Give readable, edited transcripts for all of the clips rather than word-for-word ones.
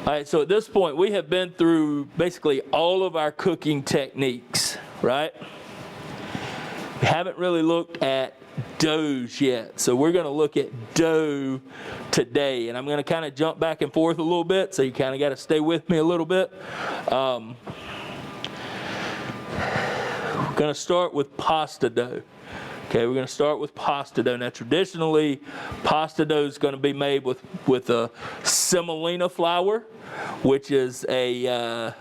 All right, so at this point, we have been through basically all of our cooking techniques, right? We haven't really looked at doughs yet, so we're going to look at dough today, and I'm going to kind of jump back and forth a little bit, so you kind of got to stay with me a little bit. We're going to start with pasta dough. Okay, we're going to start with pasta dough. Now, traditionally, pasta dough is going to be made with a semolina flour, which is a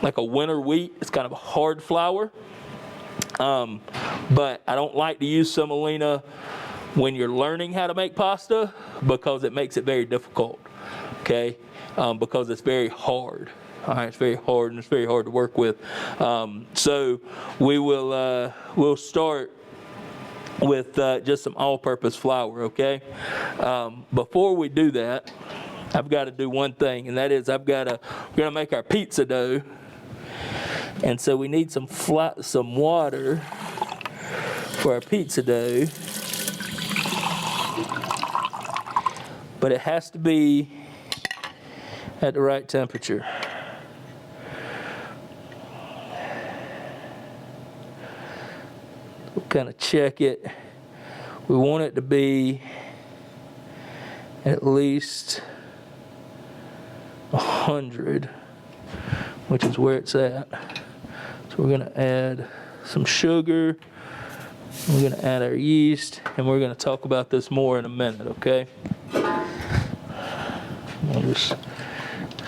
like a winter wheat. It's kind of a hard flour. But I don't like to use semolina when you're learning how to make pasta because it makes it very difficult. Okay, because it's very hard. All right, it's very hard and it's very hard to work with. So we'll start with just some all-purpose flour, okay? Before we do that, I've got to do one thing, and that is we're gonna make our pizza dough, and so we need some water for our pizza dough, but it has to be at the right temperature. Kind of check it. We want it to be at least 100, which is where it's at. So we're going to add some sugar. We're going to add our yeast, and we're going to talk about this more in a minute, okay? I'll just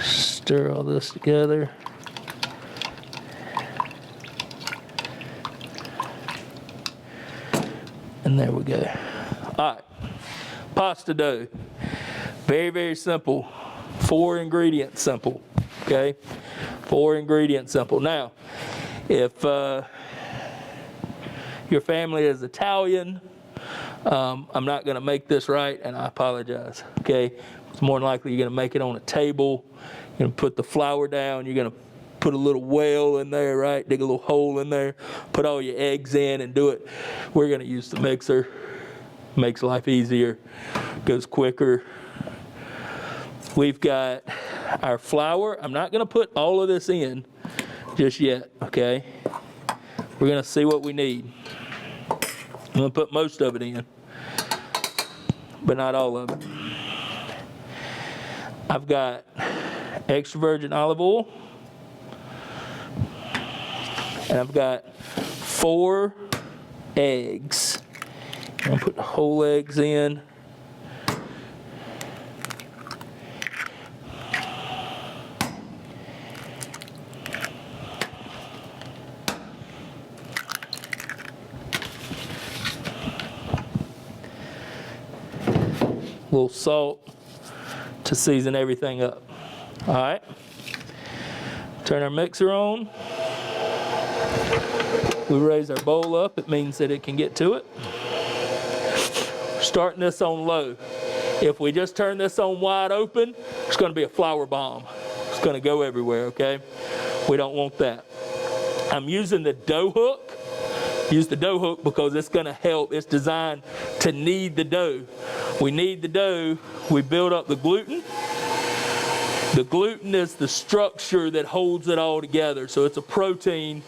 stir all this together. And there we go. All right, pasta dough. Very, very simple. 4 ingredients simple, okay? 4 ingredients simple. Now, if your family is Italian, I'm not gonna make this right, and I apologize, okay? It's more than likely you're gonna make it on a table. You're gonna put the flour down, you're gonna put a little well in there, right? Dig a little hole in there, put all your eggs in and do it. We're gonna use the mixer. Makes life easier, goes quicker. We've got our flour. I'm not gonna put all of this in just yet, okay? We're gonna see what we need. I'm gonna put most of it in, but not all of it. I've got extra virgin olive oil. And I've got 4 eggs. I'm gonna put the whole eggs in. A little salt to season everything up. All right. Turn our mixer on. We raise our bowl up, it means that it can get to it. Starting this on low. If we just turn this on wide open, it's going to be a flour bomb. It's going to go everywhere, okay? We don't want that. I'm using the dough hook. Use the dough hook because it's going to help. It's designed to knead the dough. We knead the dough, we build up the gluten. The gluten is the structure that holds it all together. So it's a protein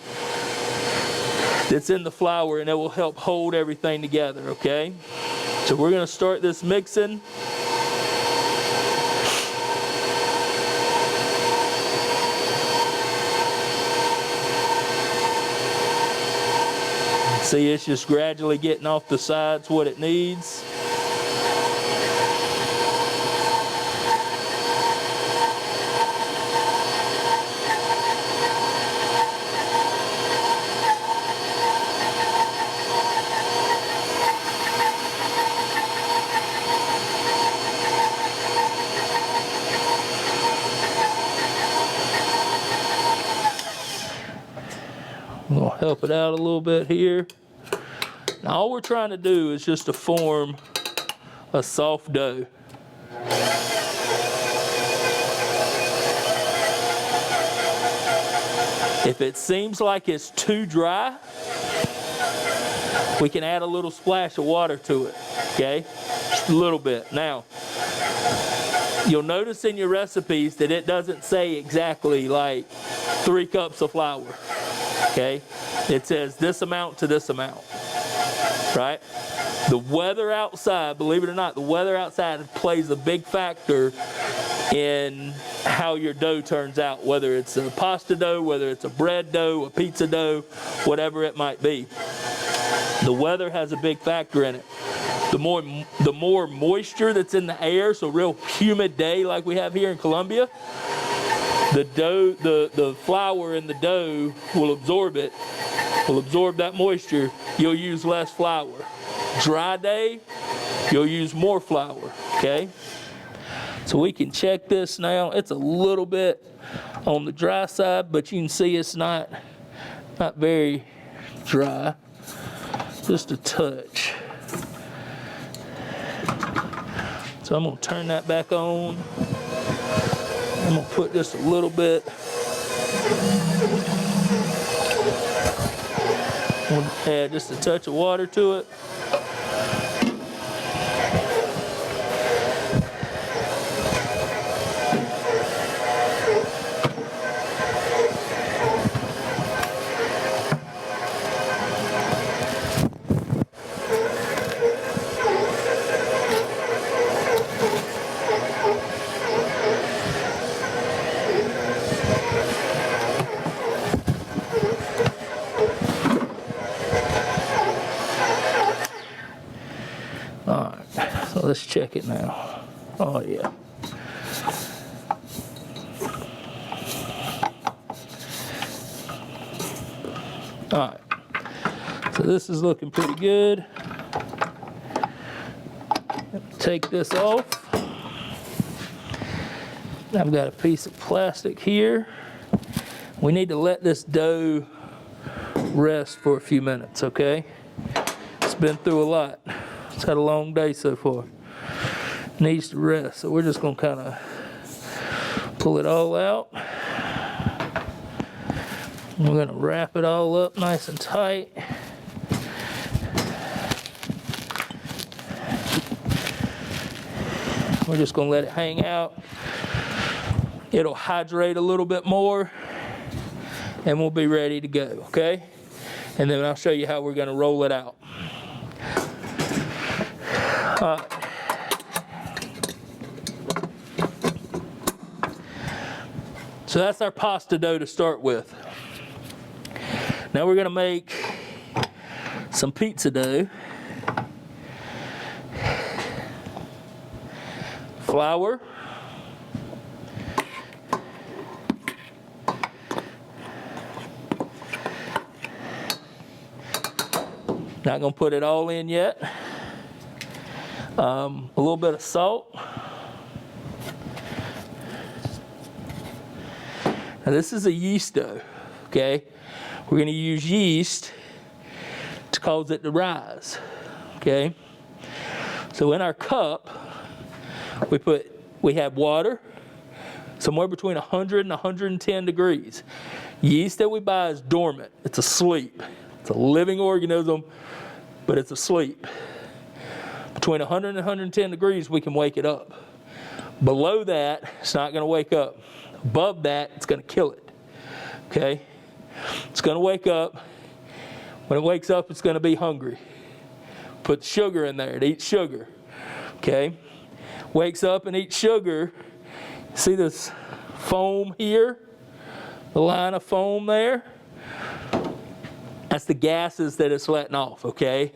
that's in the flour, and it will help hold everything together, okay? So we're going to start this mixing. See, it's just gradually getting off the sides what it needs. We'll help it out a little bit here. Now all we're trying to do is just to form a soft dough. If it seems like it's too dry, we can add a little splash of water to it, okay? Just a little bit. Now, you'll notice in your recipes that it doesn't say exactly like 3 cups of flour, okay? It says this amount to this amount, right? The weather outside, believe it or not, the weather outside plays a big factor in how your dough turns out, whether it's a pasta dough, whether it's a bread dough, a pizza dough, whatever it might be. The weather has a big factor in it. The more moisture that's in the air, so real humid day like we have here in Colombia, the dough, the flour in the dough will absorb it, will absorb that moisture. You'll use less flour. Dry day, you'll use more flour, okay? So we can check this now. It's a little bit on the dry side, but you can see it's not very dry, just a touch. So I'm gonna turn that back on. I'm gonna put just a little bit. I'm gonna add just a touch of water to it. Let's check it now. Oh yeah. All right. So this is looking pretty good. Take this off. I've got a piece of plastic here. We need to let this dough rest for a few minutes, okay? It's been through a lot. It's had a long day so far. Needs to rest, so we're just gonna kind of pull it all out. We're gonna wrap it all up nice and tight. We're just gonna let it hang out. It'll hydrate a little bit more, and we'll be ready to go, okay? And then I'll show you how we're gonna roll it out. So that's our pasta dough to start with. Now we're going to make some pizza dough. Flour. Not going to put it all in yet. A little bit of salt. Now this is a yeast dough, okay? We're going to use yeast to cause it to rise, okay? So in our cup, we have water, somewhere between 100 and 110 degrees. Yeast that we buy is dormant. It's asleep. It's a living organism, but it's asleep. Between 100 and 110 degrees, we can wake it up. Below that, it's not going to wake up. Above that, it's going to kill it, okay? It's going to wake up. When it wakes up, it's going to be hungry. Put the sugar in there. It eats sugar, okay? Wakes up and eats sugar. See this foam here? The line of foam there? That's the gases that it's letting off, okay?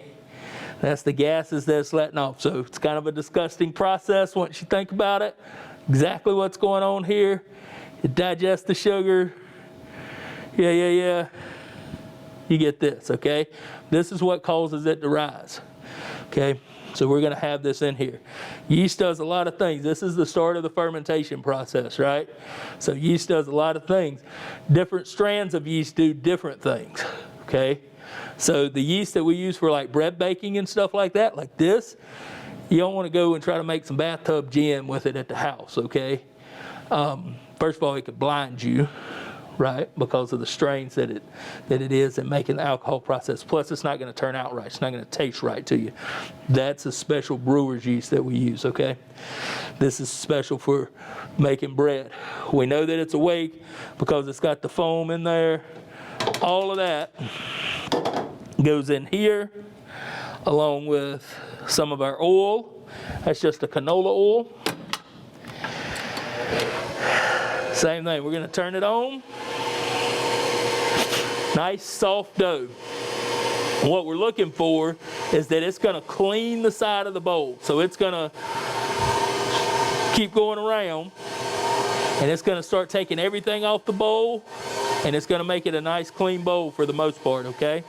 That's the gases that it's letting off. So it's kind of a disgusting process once you think about it. Exactly what's going on here. It digests the sugar. Yeah. You get this, okay? This is what causes it to rise, okay? So we're going to have this in here. Yeast does a lot of things. This is the start of the fermentation process, right? So yeast does a lot of things. Different strands of yeast do different things, okay? So the yeast that we use for like bread baking and stuff like that, like this, you don't want to go and try to make some bathtub gin with it at the house, okay? First of all, it could blind you, right? Because of the strains that it is in making the alcohol process. Plus, it's not going to turn out right. It's not going to taste right to you. That's a special brewer's yeast that we use, okay? This is special for making bread. We know that it's awake because it's got the foam in there. All of that goes in here along with some of our oil. That's just a canola oil. Same thing, we're going to turn it on. Nice soft dough. And what we're looking for is that it's going to clean the side of the bowl. So it's going to keep going around, and it's going to start taking everything off the bowl, and it's going to make it a nice clean bowl for the most part, okay?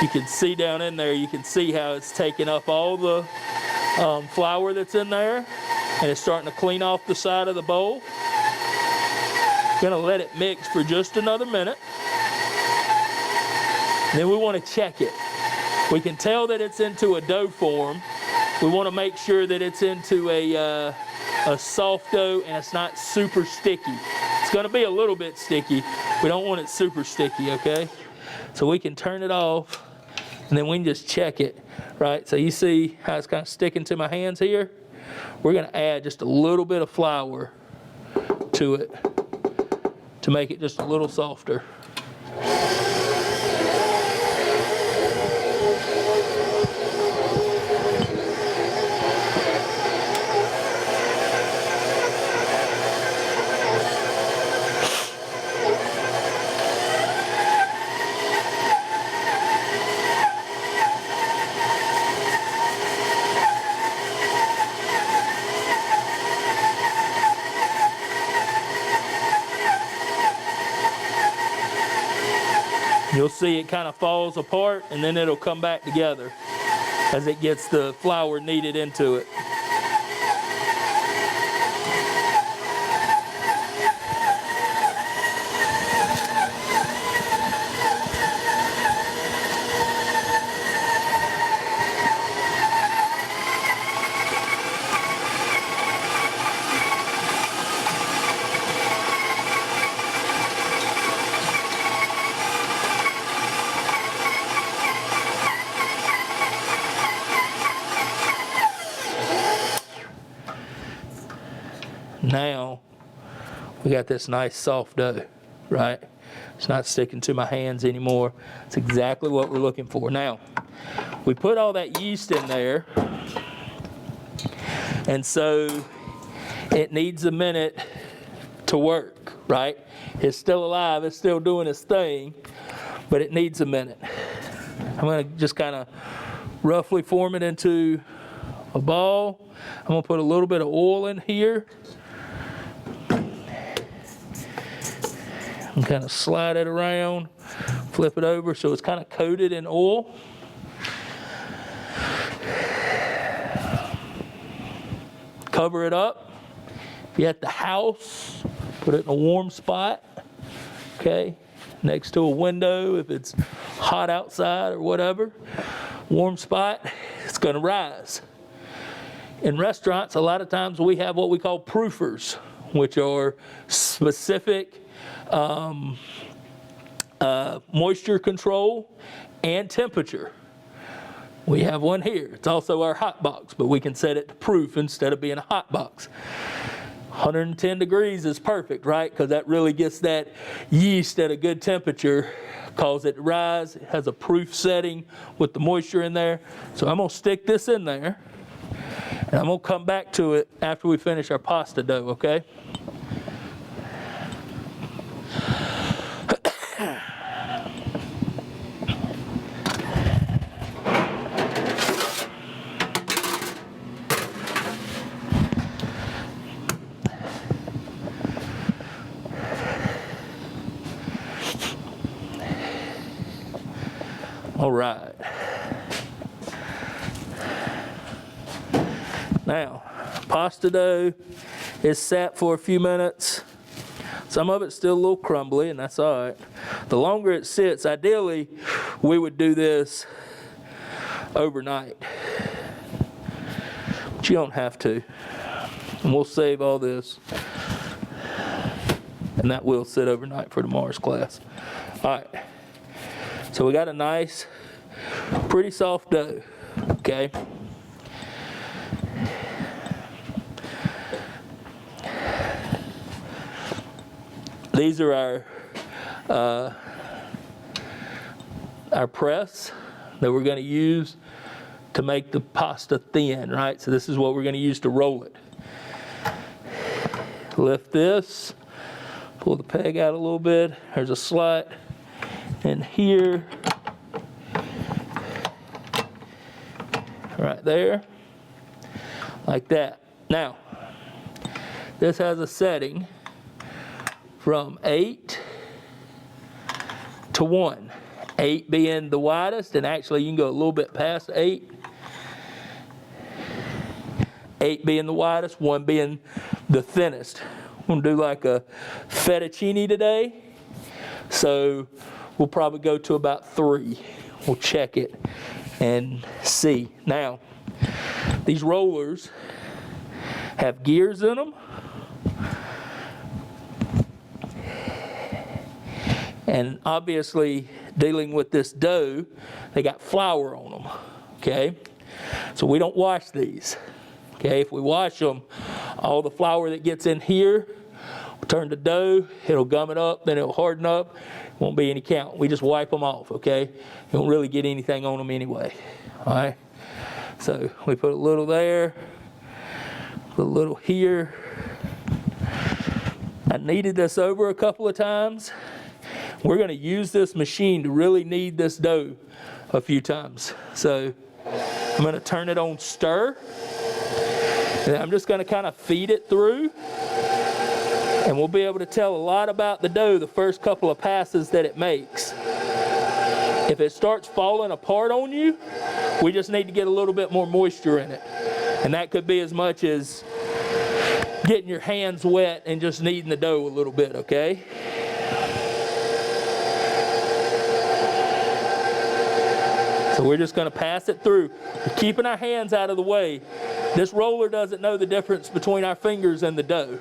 You can see down in there, you can see how it's taking up all the flour that's in there, and it's starting to clean off the side of the bowl. Gonna let it mix for just another minute. And then we want to check it. We can tell that it's into a dough form. We want to make sure that it's into a soft dough and it's not super sticky. It's gonna be a little bit sticky. We don't want it super sticky, okay? So we can turn it off, and then we can just check it, right? So you see how it's kind of sticking to my hands here? We're gonna add just a little bit of flour to it to make it just a little softer. You'll see it kind of falls apart, and then it'll come back together as it gets the flour kneaded into it. Now we got this nice soft dough, right? It's not sticking to my hands anymore. It's exactly what we're looking for. Now, we put all that yeast in there, and so it needs a minute to work, right? It's still alive, it's still doing its thing, but it needs a minute. I'm gonna just kind of roughly form it into a ball. I'm gonna put a little bit of oil in here. And kind of slide it around, flip it over so it's kind of coated in oil. Cover it up. If you're at the house, put it in a warm spot, okay? Next to a window if it's hot outside or whatever. Warm spot, it's gonna rise. In restaurants, a lot of times we have what we call proofers, which are specific moisture control and temperature. We have one here. It's also our hot box, but we can set it to proof instead of being a hot box. 110 degrees is perfect, right? Because that really gets that yeast at a good temperature, cause it to rise. It has a proof setting with the moisture in there. So I'm gonna stick this in there, and I'm gonna come back to it after we finish our pasta dough, okay? All right. Now, pasta dough is sat for a few minutes. Some of it's still a little crumbly, and that's all right. The longer it sits, ideally, we would do this overnight. But you don't have to. And we'll save all this. And that will sit overnight for tomorrow's class. All right. So we got a nice, pretty soft dough, okay? These are our press that we're going to use to make the pasta thin, right? So this is what we're going to use to roll it. Lift this, pull the peg out a little bit. There's a slot in here, right there, like that. Now, this has a setting from 8 to 1. 8 being the widest, and actually you can go a little bit past 8. 8 being the widest, 1 being the thinnest. We're gonna do like a fettuccine today, so we'll probably go to about 3. We'll check it and see. Now, these rollers have gears in them. And obviously, dealing with this dough, they got flour on them, okay? So we don't wash these, okay? If we wash them, all the flour that gets in here will turn to dough, it'll gum it up, then it'll harden up, won't be any count. We just wipe them off, okay? You don't really get anything on them anyway, all right? So we put a little there, put a little here. I kneaded this over a couple of times. We're going to use this machine to really knead this dough a few times. So I'm going to turn it on stir. And I'm just going to kind of feed it through. And we'll be able to tell a lot about the dough the first couple of passes that it makes. If it starts falling apart on you, we just need to get a little bit more moisture in it. And that could be as much as getting your hands wet and just kneading the dough a little bit, okay? So we're just going to pass it through, keeping our hands out of the way. This roller doesn't know the difference between our fingers and the dough.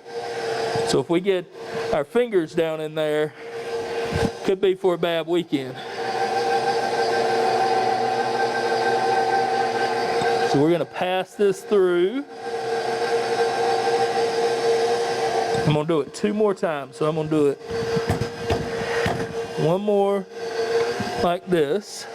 So if we get our fingers down in there, could be for a bad weekend. So we're going to pass this through. I'm going to do it 2 more times. So I'm going to do it 1 more like this.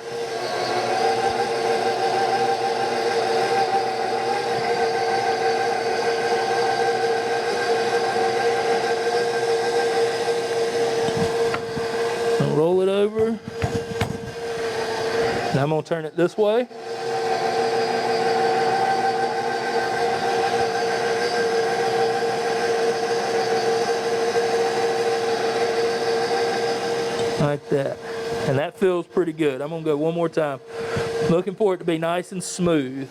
Roll it over. Now I'm going to turn it this way. Like that. And that feels pretty good. I'm going to go 1 more time. Looking for it to be nice and smooth.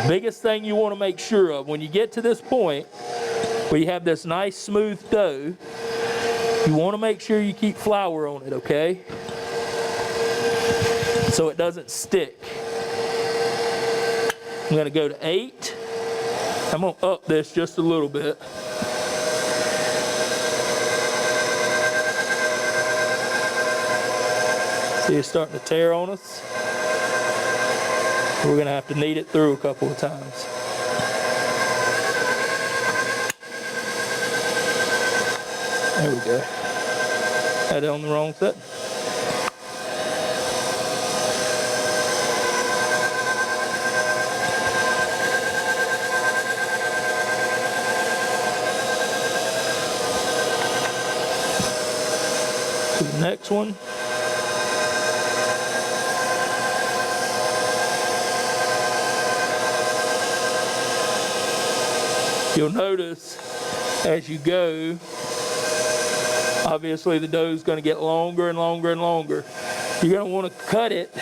Biggest thing you want to make sure of when you get to this point where you have this nice smooth dough, you want to make sure you keep flour on it, okay? So it doesn't stick. I'm going to go to 8. I'm going to up this just a little bit. See, it's starting to tear on us. We're going to have to knead it through a couple of times. There we go. Had it on the wrong setting. To the next one. You'll notice as you go, obviously the dough is going to get longer and longer and longer. You're going to want to cut it.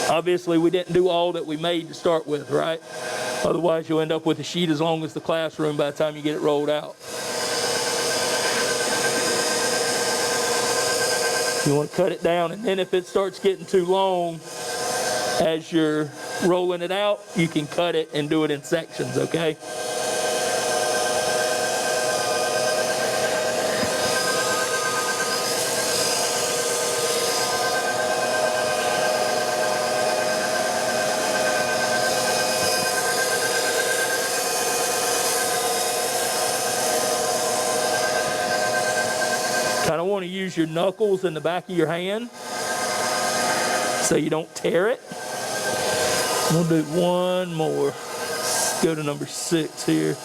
Obviously we didn't do all that we made to start with, right? Otherwise you'll end up with a sheet as long as the classroom by the time you get it rolled out. You want to cut it down, and then if it starts getting too long as you're rolling it out, you can cut it and do it in sections, okay? Kind of want to use your knuckles in the back of your hand so you don't tear it. We'll do one more. Let's go to number 6 here.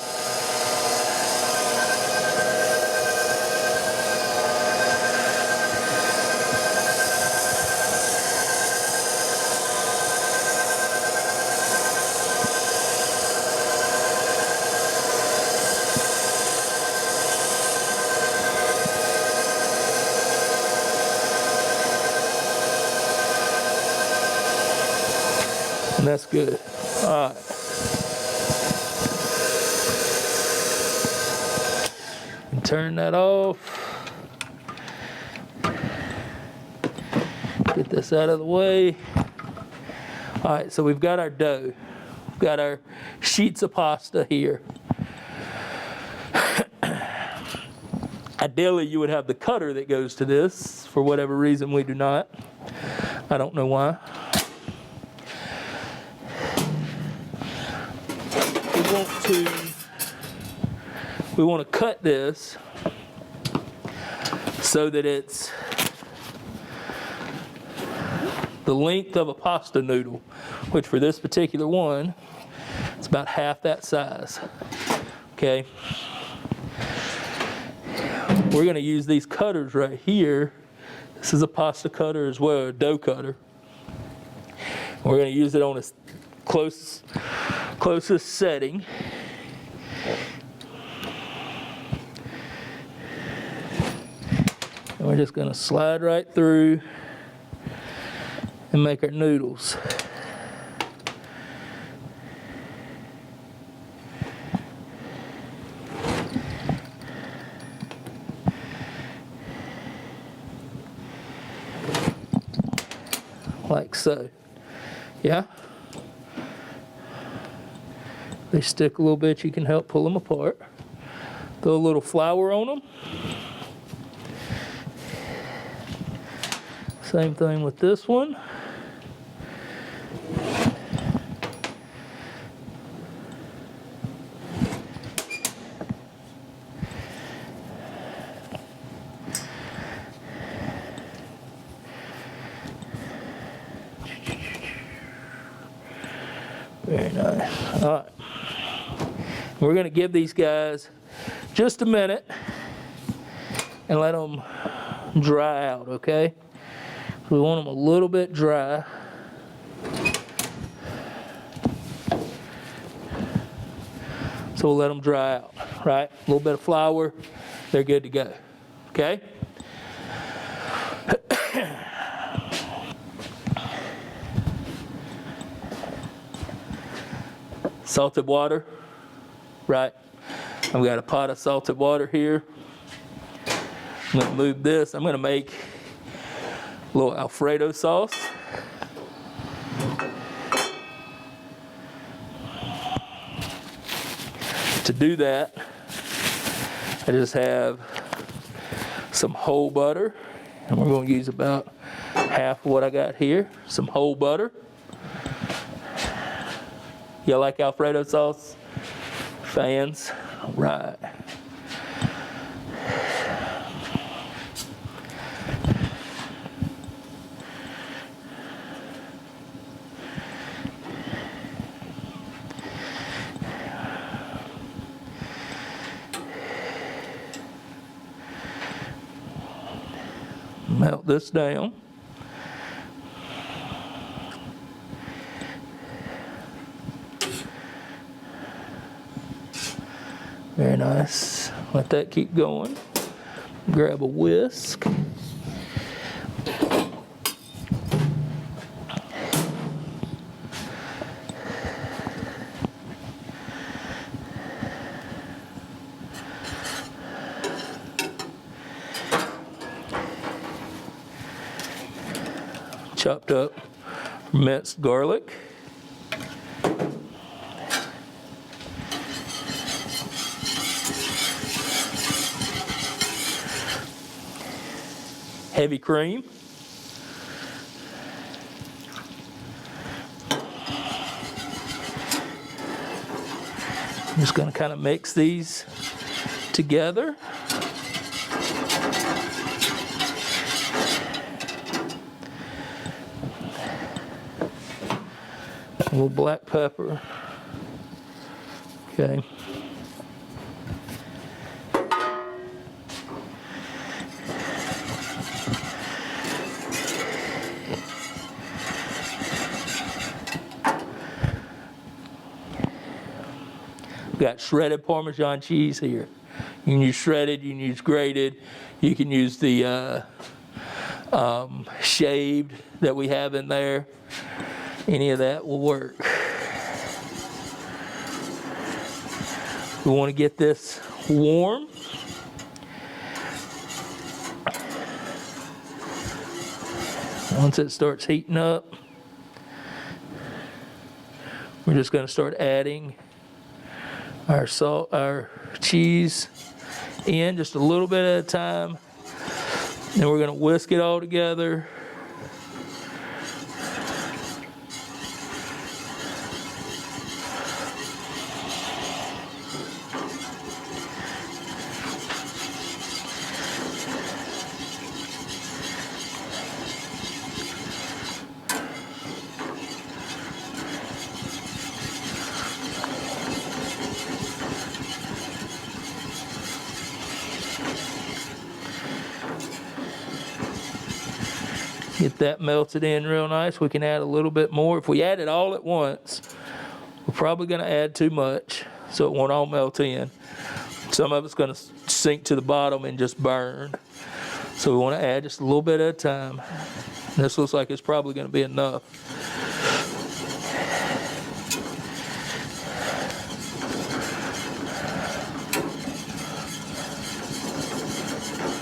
And that's good. All right. And turn that off. Get this out of the way. All right, so we've got our dough. We've got our sheets of pasta here. Ideally, you would have the cutter that goes to this. For whatever reason, we do not. I don't know why. We want to cut this so that it's the length of a pasta noodle, which for this particular one, it's about half that size. Okay. We're going to use these cutters right here. This is a pasta cutter as well, a dough cutter. We're going to use it on its closest setting. And we're just going to slide right through and make our noodles. Like so. Yeah? They stick a little bit, you can help pull them apart. Throw a little flour on them. Same thing with this one. Very nice. All right. We're going to give these guys just a minute and let them dry out, okay? We want them a little bit dry. So we'll let them dry out, right? A little bit of flour, they're good to go, okay? Salted water, right? I've got a pot of salted water here. I'm going to move this. I'm going to make a little Alfredo sauce. To do that, I just have some whole butter, and we're going to use about half of what I got here, some whole butter. Y'all like Alfredo sauce? Fans? All right. Melt this down. Very nice. Let that keep going. Grab a whisk. Chopped up minced garlic. Heavy cream. I'm just going to kind of mix these together. A little black pepper. Okay. Got shredded Parmesan cheese here. You can use shredded, you can use grated, you can use the shaved that we have in there. Any of that will work. We want to get this warm. Once it starts heating up, we're just going to start adding our salt, our cheese in just a little bit at a time. Then we're going to whisk it all together. Get that melted in real nice. We can add a little bit more. If we add it all at once, we're probably going to add too much, so it won't all melt in. Some of it's going to sink to the bottom and just burn. So we want to add just a little bit at a time. This looks like it's probably going to be enough.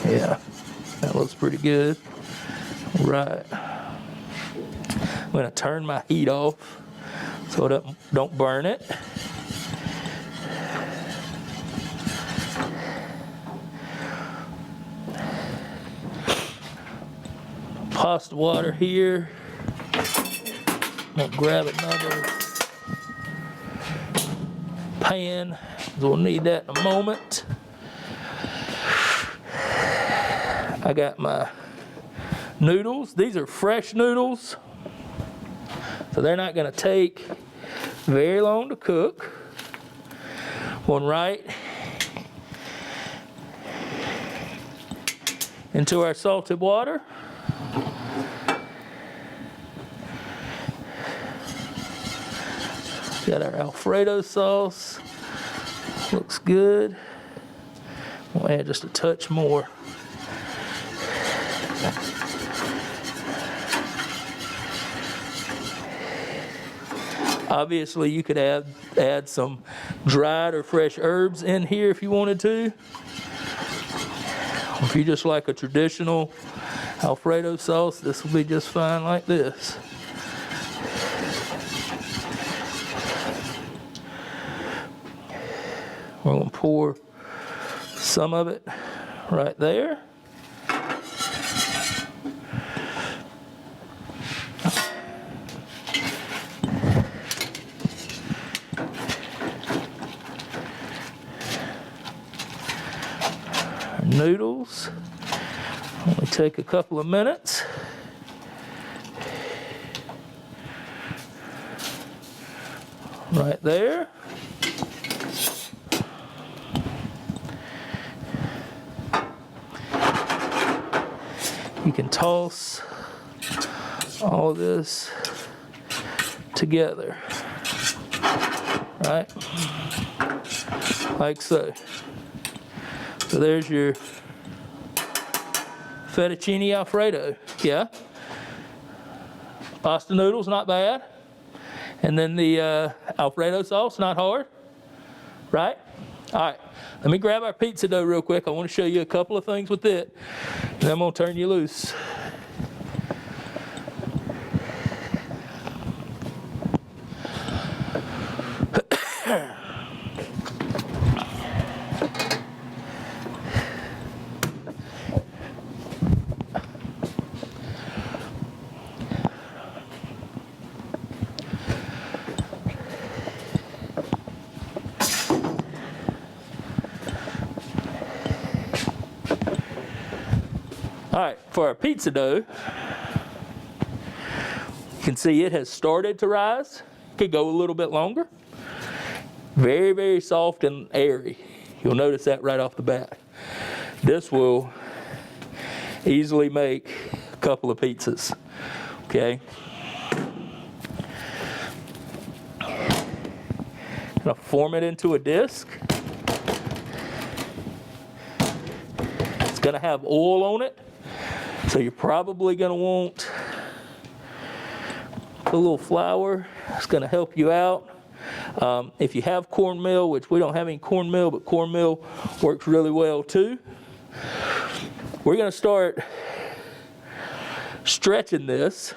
Yeah, that looks pretty good. Right. I'm going to turn my heat off so it don't burn it. Pasta water here. I'm going to grab another pan, because we'll need that in a moment. I got my noodles. These are fresh noodles, so they're not going to take very long to cook. One right into our salted water. Got our Alfredo sauce. Looks good. We'll add just a touch more. Obviously, you could add some dried or fresh herbs in here if you wanted to. If you just like a traditional Alfredo sauce, this will be just fine like this. We're going to pour some of it right there. Noodles only take a couple of minutes. Right there. You can toss all this together, right? like so. So there's your fettuccine Alfredo, yeah? Pasta noodles, not bad. And then the Alfredo sauce, not hard, right? All right, let me grab our pizza dough real quick. I want to show you a couple of things with it, and then I'm gonna turn you loose. All right, for our pizza dough, you can see it has started to rise. Could go a little bit longer. Very, very soft and airy. You'll notice that right off the bat. This will easily make a couple of pizzas, okay? Gonna form it into a disc. It's gonna have oil on it. So you're probably going to want a little flour. It's going to help you out. If you have cornmeal, which we don't have any cornmeal, but cornmeal works really well too. We're going to start stretching this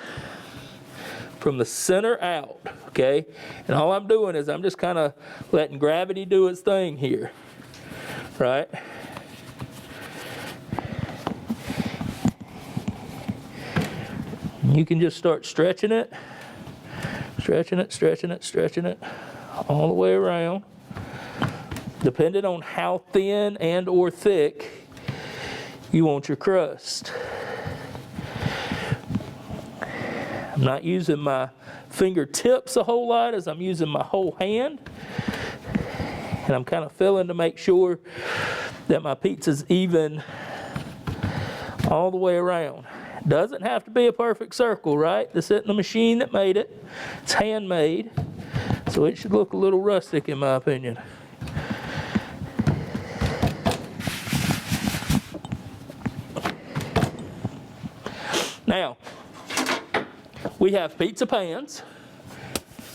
from the center out, okay? And all I'm doing is I'm just kind of letting gravity do its thing here, right? You can just start stretching it, stretching it all the way around. Depending on how thin and or thick you want your crust. I'm not using my fingertips a whole lot as I'm using my whole hand. And I'm kind of feeling to make sure that my pizza's even all the way around. Doesn't have to be a perfect circle, right? This isn't the machine that made it. It's handmade, so it should look a little rustic in my opinion. Now, we have pizza pans.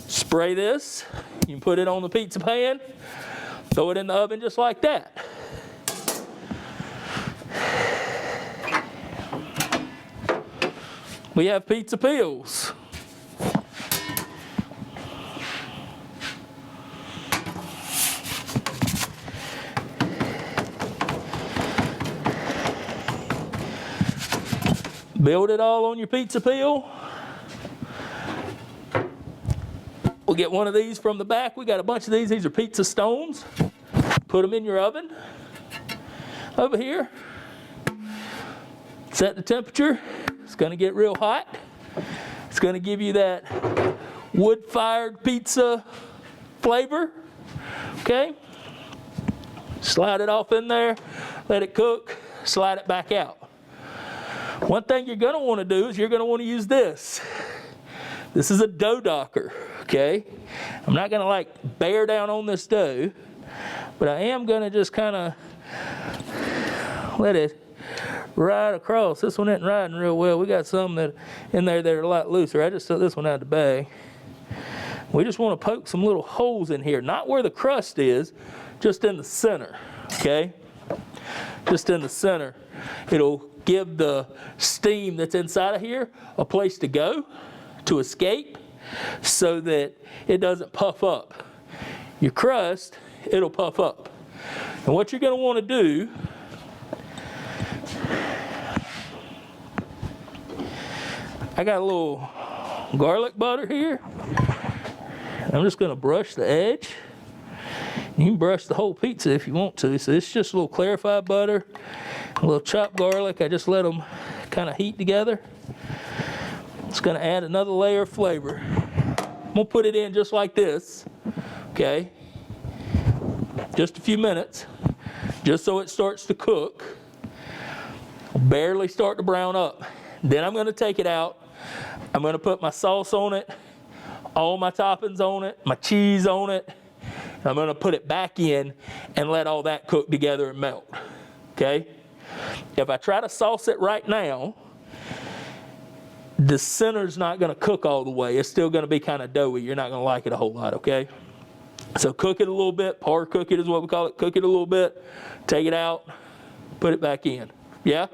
Spray this. You can put it on the pizza pan, throw it in the oven just like that. We have pizza peels. Build it all on your pizza peel. We'll get one of these from the back. We got a bunch of these. These are pizza stones. Put them in your oven over here. Set the temperature. It's going to get real hot. It's going to give you that wood-fired pizza flavor. Okay? Slide it off in there. Let it cook. Slide it back out. One thing you're going to want to do is you're going to want to use this. This is a dough docker. Okay? I'm not going to like bear down on this dough, but I am going to just kind of let it ride across. This one isn't riding real well. We got some that in there that are a lot looser. I just took this one out of the bag. We just want to poke some little holes in here, not where the crust is, just in the center, okay? Just in the center. It'll give the steam that's inside of here a place to go, to escape, so that it doesn't puff up. Your crust, it'll puff up. And what you're going to want to do, I got a little garlic butter here. I'm just going to brush the edge. You can brush the whole pizza if you want to. So it's just a little clarified butter, a little chopped garlic. I just let them kind of heat together. It's going to add another layer of flavor. I'm going to put it in just like this, okay? Just a few minutes, just so it starts to cook. Barely start to brown up. Then I'm going to take it out. I'm going to put my sauce on it, all my toppings on it, my cheese on it. I'm going to put it back in and let all that cook together and melt. Okay? If I try to sauce it right now, the center's not going to cook all the way. It's still going to be kind of doughy. You're not going to like it a whole lot, okay? So cook it a little bit. Par cook it is what we call it. Cook it a little bit. Take it out. Put it back in. Yeah?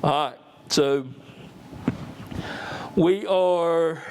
All right. So we are